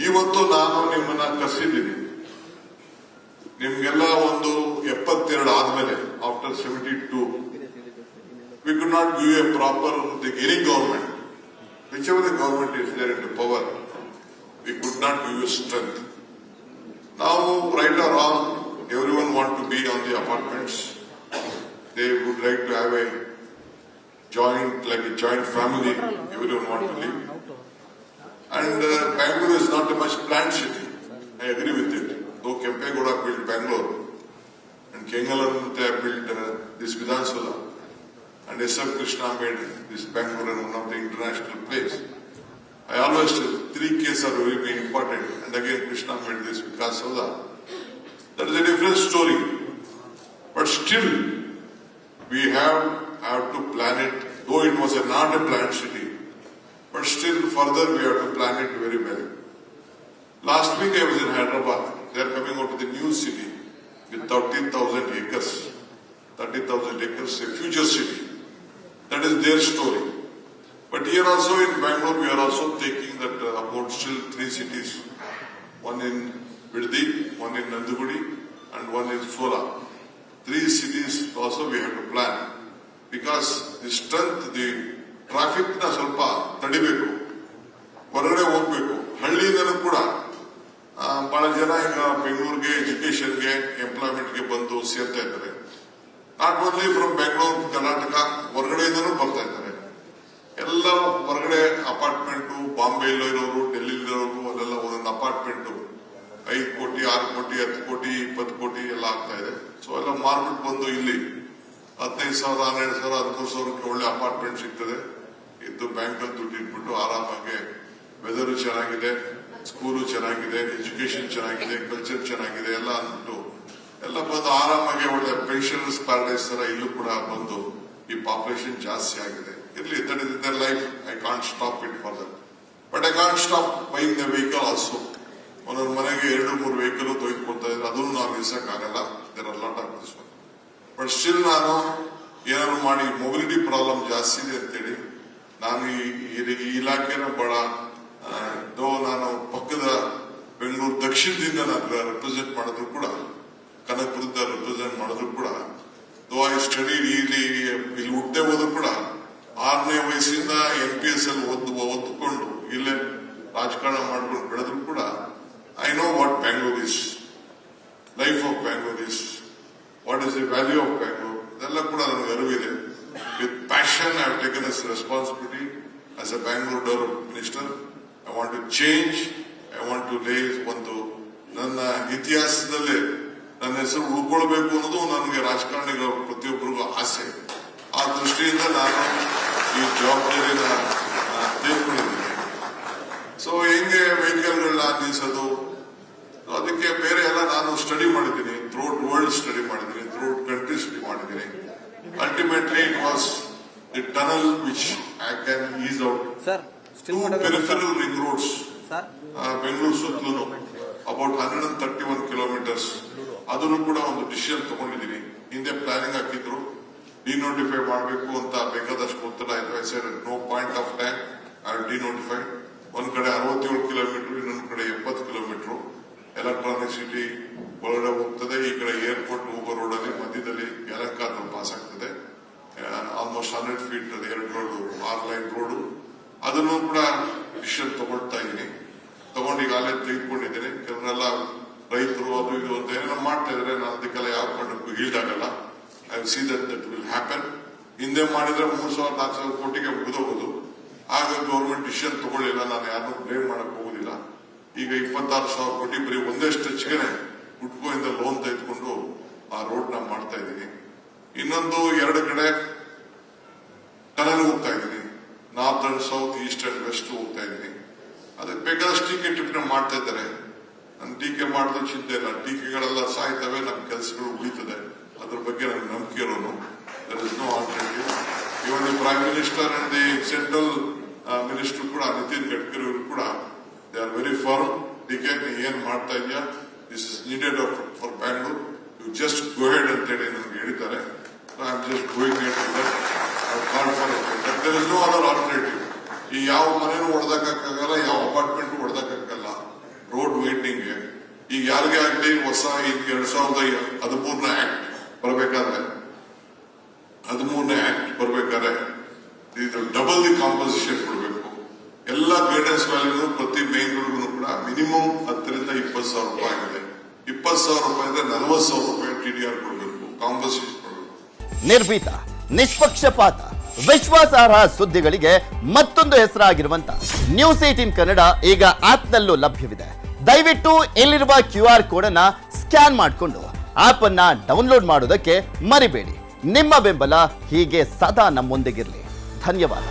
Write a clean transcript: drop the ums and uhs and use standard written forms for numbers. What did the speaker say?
ಇವತ್ತು ನಾನು ನಿಮ್ಮನ್ನ ಕರೆಸಿದ್ದೀನಿ. ನಿಮ್ಗೆಲ್ಲ ಒಂದು 72 ಆದ್ಮೇಲೆ after 72 we could not give a proper, like any government, whichever the government is there in the power, we could not give you strength. Now, right or wrong, everyone want to be on the apartments. They would like to have a joint, like a joint family. Everyone want to live. And Bangalore is not a much planned city. I agree with it. Though Kempegowda built Bangalore and Kengalarante built this Vidhan Sabha, and S.F. Krishna made this Bangalore and one of the international place. I always tell 3 cases are very important, and again Krishna made this Vikas Sabha. That is a different story. But still, we have to plan it, though it was not a planned city, but still further we have to plan it very well. Last week I was in Hyderabad. They are coming out to the new city with 30,000 acres. 30,000 acres, a future city. That is their story. But here also in Bangalore, we are also taking that about still 3 cities. One in Viddi, one in Nandugudi, and one in Sola. 3 cities also we have to plan. Because the strength, the traffic na ಸ್ವಲ್ಪ ತಡಿಬೇಕು, ಹೊರಗಡೆ ಹೋಗ್ಬೇಕು. ಹಳ್ಳಿಯಿಂದಲೂ ಕೂಡ ಬಹಳ ಜನ ಈಗ ಬೆಂಗಳೂರಿಗೆ ಎಜುಕೇಶನ್ಗೆ ಎಂಪ್ಲಾಯ್ಮೆಂಟ್ಗೆ ಬಂದು ಸೇರ್ತಾ ಇದ್ದಾರೆ. Not only from Bengaluru, Karnataka, ಹೊರಗಡೆಯಿಂದನೂ ಬರ್ತಾ ಇದ್ದಾರೆ. ಎಲ್ಲ ಹೊರಗಡೆ ಅಪಾರ್ಟ್ಮೆಂಟು, ಬಾಂಬೆಯಲ್ಲೂ ಇರೋರು, ಡೆಲ್ಲಿಲಿರೋರು, ಅಲ್ಲೆಲ್ಲ ಒಂದೊಂದು ಅಪಾರ್ಟ್ಮೆಂಟು 5 ಕೋಟಿ, 6 ಕೋಟಿ, 10 ಕೋಟಿ, 20 ಕೋಟಿ ಎಲ್ಲ ಆಗ್ತಾ ಇದೆ. ಸೊ ಎಲ್ಲ ಮಾರ್ಬಿಟ್ಟು ಬಂದು ಇಲ್ಲಿ 15,000, 12,000, 13,000ಕ್ಕೆ ಒಳ್ಳೆ ಅಪಾರ್ಟ್ಮೆಂಟ್ ಸಿಗ್ತದೆ. ಇದ್ದು ಬ್ಯಾಂಕಲ್ಲಿ ದುಡ್ಡು ಇಟ್ಬಿಟ್ಟು ಆರಾಮಾಗಿ, ವೆದರು ಚೆನ್ನಾಗಿದೆ, ಸ್ಕೂಲು ಚೆನ್ನಾಗಿದೆ, ಎಜುಕೇಶನ್ ಚೆನ್ನಾಗಿದೆ, ಕಲ್ಚರ್ ಚೆನ್ನಾಗಿದೆ ಎಲ್ಲ ಅಂದ್ಬಿಟ್ಟು ಎಲ್ಲ ಬಂದು ಆರಾಮಾಗಿ ಒಳ್ಳೆ ಪೆನ್ಷನರ್ಸ್ ಪ್ಯಾರಡೈಸ್ ತರ ಇಲ್ಲೂ ಕೂಡ ಬಂದು ಈ ಪಾಪ್ಯುಲೇಷನ್ ಜಾಸ್ತಿ ಆಗಿದೆ. ಇರ್ಲಿ, that is their life. I can't stop it for that. But I can't stop buying the vehicle also. ಒಂದೊಂದು ಮನೆಗೆ 2-3 ವೆಹಿಕಲ್ ತೆಗೆದುಕೊಳ್ತಾ ಇದ್ರೆ ಅದನ್ನು ನಾವು ನಿಲ್ಸಕ್ಕಾಗಲ್ಲ. There are lot of this one. But still ನಾನು ಏನಾದ್ರು ಮಾಡಿ, ಮೊಬಿಲಿಟಿ ಪ್ರಾಬ್ಲಮ್ ಜಾಸ್ತಿ ಇದೆ ಅಂತೇಳಿ ನಾನು ಈ ಇಲಾಖೆನ ಬಹಳ ನಾನು ಪಕ್ಕದ ಬೆಂಗಳೂರು ದಕ್ಷಿಣದಿಂದ ನಾನು ರೆಪ್ರೆಸೆಂಟ್ ಮಾಡಿದ್ರು ಕೂಡ, ಕನಕಪುರದ ರೆಪ್ರೆಸೆಂಟ್ ಮಾಡಿದ್ರು ಕೂಡ, ದೋ ಐ ಸ್ಟಡಿ ಇಲ್ಲಿ ಹುಟ್ಟೆ ಹೋದ್ರು ಕೂಡ 6ನೇ ವಯಸ್ಸಿಂದ NPS ಅಲ್ಲಿ ಓದ್ಕೊಂಡು ಇಲ್ಲೇ ರಾಜಕಾರಣ ಮಾಡ್ಕೊಂಡು ಬೆಳೆದ್ರು ಕೂಡ I know what Bangalore is, life of Bangalore is, what is the value of Bangalore, ಇದೆಲ್ಲ ಕೂಡ ನನಗೆ ಅರಿವಿದೆ. With passion I have taken this responsibility as a Bangalore development minister. I want to change. I want to lay ಒಂದು ನನ್ನ ಇತಿಹಾಸದಲ್ಲೇ ನನ್ನ ಹೆಸರು ಉಳ್ಕೊಳ್ಬೇಕು ಅನ್ನೋದು ನನಗೆ ರಾಜಕಾರಣಿಗಳ ಪ್ರತಿಯೊಬ್ಬರಿಗೂ ಆಸೆ. ಆ ದೃಷ್ಟಿಯಿಂದ ನಾನು ಈ ಜವಾಬ್ದಾರಿನ ತೆಗೆದುಕೊಂಡಿದ್ದೀನಿ. ಸೊ ಹೆಂಗೆ ವೆಹಿಕಲ್ಗಳನ್ನ ನಿಲ್ಲಿಸೋದು, ಅದಕ್ಕೆ ಬೇರೆ ಎಲ್ಲ ನಾನು ಸ್ಟಡಿ ಮಾಡಿದ್ದೀನಿ. ಥ್ರೂಔಟ್ ವರ್ಲ್ಡ್ ಸ್ಟಡಿ ಮಾಡಿದ್ದೀನಿ, ಥ್ರೂಔಟ್ ಕಂಟ್ರಿ ಸ್ಟಡಿ ಮಾಡಿದ್ದೀನಿ. Ultimately it was the tunnel which I can ease out to peripheral ring roads. Bengaluru ಸುತ್ತಲೂ ಅಬೌಟ್ 131 ಕಿಲೋಮೀಟರ್ಸ್. ಅದನ್ನು ಕೂಡ ಒಂದು ಡಿಸಿಷನ್ ತಗೊಂಡಿದ್ದೀನಿ. ಹಿಂದೆ ಪ್ಲಾನಿಂಗ್ ಹಾಕಿದ್ರು, ಡಿನೋಟಿಫೈ ಮಾಡಬೇಕು ಅಂತ ಬೇಕಾದಷ್ಟು ಒತ್ತಡ ಆಯ್ತು. I said no point of time, I denotify. ಒಂದ್ ಕಡೆ 67 ಕಿಲೋಮೀಟರ್, ಇನ್ನೊಂದು ಕಡೆ 70 ಕಿಲೋಮೀಟರ್ ಎಲೆಕ್ಟ್ರಾನಿಕ್ ಸಿಟಿ ಒಳಗಡೆ ಹೋಗ್ತದೆ. ಈ ಕಡೆ ಏರ್ಪೋರ್ಟ್ ಹೋಗೋ ರೋಡಲ್ಲಿ ಮಧ್ಯದಲ್ಲಿ ಯಲಹಂಕ ಪಾಸ್ ಆಗ್ತದೆ. Almost 100 feet 2 road, 6 line road. ಅದನ್ನು ಕೂಡ ಡಿಸಿಷನ್ ತಗೊಳ್ತಾ ಇದ್ದೀನಿ. ತಗೊಂಡು ಈಗಾಗಲೇ ತೆಗೆದುಕೊಂಡಿದ್ದೀನಿ. ಕೆಲವರೆಲ್ಲ ರೈತರು ಅದು ಇದು ಅಂತ ಏನೇನೋ ಮಾಡ್ತಾ ಇದ್ರೆ ನಾನು ಅದಕ್ಕೆಲ್ಲ ಯಾವ ಕಾರಣಕ್ಕೂ ಈಲ್ಡಾಗಲ್ಲ. I see that will happen. ಹಿಂದೆ ಮಾಡಿದ್ರೆ 3,000-4,000 ಕೋಟಿಗೆ ಮುಗಿದೋಗೋದು. ಆಗ ಗೌರ್ಮೆಂಟ್ ಡಿಸಿಷನ್ ತಗೊಳ್ಳಿಲ್ಲ. ನಾನು ಯಾರನ್ನೂ ಬ್ಲೇಮ್ ಮಾಡಕ್ ಹೋಗುದಿಲ್ಲ. ಈಗ 26,000 ಕೋಟಿ ಬರೀ ಒಂದೇ ಸ್ಟ್ರೆಚ್ಗೆ ಹುಡ್ಕೋಯಿಂದ ಲೋನ್ ತೆಗೆದುಕೊಂಡು ಆ ರೋಡ್ ನ ಮಾಡ್ತಾ ಇದ್ದೀನಿ. ಇನ್ನೊಂದು 2 ಕಡೆ ಟನಲ್ ಹೋಗ್ತಾ ಇದ್ದೀನಿ. North and south, east and west ಹೋಗ್ತಾ ಇದ್ದೀನಿ. ಅದಕ್ಕೆ ಬೇಕಾದಷ್ಟು ಟೀಕೆ ಟಿಪ್ಪಣಿ ಮಾಡ್ತಾ ಇದ್ದಾರೆ. ನಾನು ಟೀಕೆ ಮಾಡಿದ್ರು ಚಿಂತೆ ಇಲ್ಲ. ಟೀಕೆಗಳೆಲ್ಲ ಸಾಯ್ತವೆ, ನಮ್ಮ ಕೆಲಸಗಳು ಉಳಿತದೆ. ಅದ್ರ ಬಗ್ಗೆ ನನಗೆ ನಂಬಿಕೆ ಇರೋನು. There is no alternative. Even the prime minister and the central minister ಕೂಡ, ನಿತಿನ್ ಗಡ್ಕರಿ ಅವರು ಕೂಡ, they are very firm. DK ಏನ್ ಮಾಡ್ತಾ ಇದೆಯಾ, this is needed for Bangalore, you just go ahead ಅಂತೇಳಿ ನನಗೆ ಹೇಳಿದ್ದಾರೆ. I am just going ahead to that. There is no other alternative. ಈ ಯಾವ ಮನೇನು ಹೊಡೆದಕ್ಕಾಗಲ್ಲ, ಯಾವ ಅಪಾರ್ಟ್ಮೆಂಟ್ ಹೊಡೆದಕ್ಕಾಗಲ್ಲ. ವೇಟಿಂಗ್ಗೆ. ಈಗ ಯಾರಿಗೆ ಆಗಲಿ ಹೊಸ 2013 ಆಕ್ಟ್ ಬರಬೇಕಾದ್ರೆ 13ನೇ ಆಕ್ಟ್ ಬರ್ಬೇಕಾದ್ರೆ ಇದು ಡಬಲ್ ದಿ ಕಾಂಪನ್ಸೇಷನ್ ಕೊಡಬೇಕು. ಎಲ್ಲ ಗೈಡೆನ್ಸ್ ವ್ಯಾಲ್ಯೂ ಪ್ರತಿ ಮೇನ್ಗಳಿಗೂ ಕೂಡ ಮಿನಿಮಮ್ 10 ರಿಂದ 20,000 ರೂಪಾಯಿ ಆಗಿದೆ. 20,000 ರೂಪಾಯಿಂದ 40,000 ರೂಪಾಯಿ TDR ಕೊಡಬೇಕು, ಕಾಂಪನ್ಸೇಷನ್ ಕೊಡಬೇಕು. ನಿರ್ಭೀತ, ನಿಷ್ಪಕ್ಷಪಾತ, ವಿಶ್ವಾಸಾರ್ಹ ಸುದ್ದಿಗಳಿಗೆ ಮತ್ತೊಂದು ಹೆಸರಾಗಿರುವಂತ ನ್ಯೂಸ್ 18 ಕನ್ನಡ ಈಗ ಆಪ್ನಲ್ಲೂ ಲಭ್ಯವಿದೆ. ದಯವಿಟ್ಟು ಇಲ್ಲಿರುವ QR ಕೋಡ್ ಅನ್ನ ಸ್ಕ್ಯಾನ್ ಮಾಡಿಕೊಂಡು ಆಪ್ ಅನ್ನ ಡೌನ್ಲೋಡ್ ಮಾಡೋದಕ್ಕೆ ಮರಿಬೇಡಿ. ನಿಮ್ಮ ಬೆಂಬಲ ಹೀಗೆ ಸದಾ ನಮ್ಮೊಂದಿಗಿರಲಿ. ಧನ್ಯವಾದ.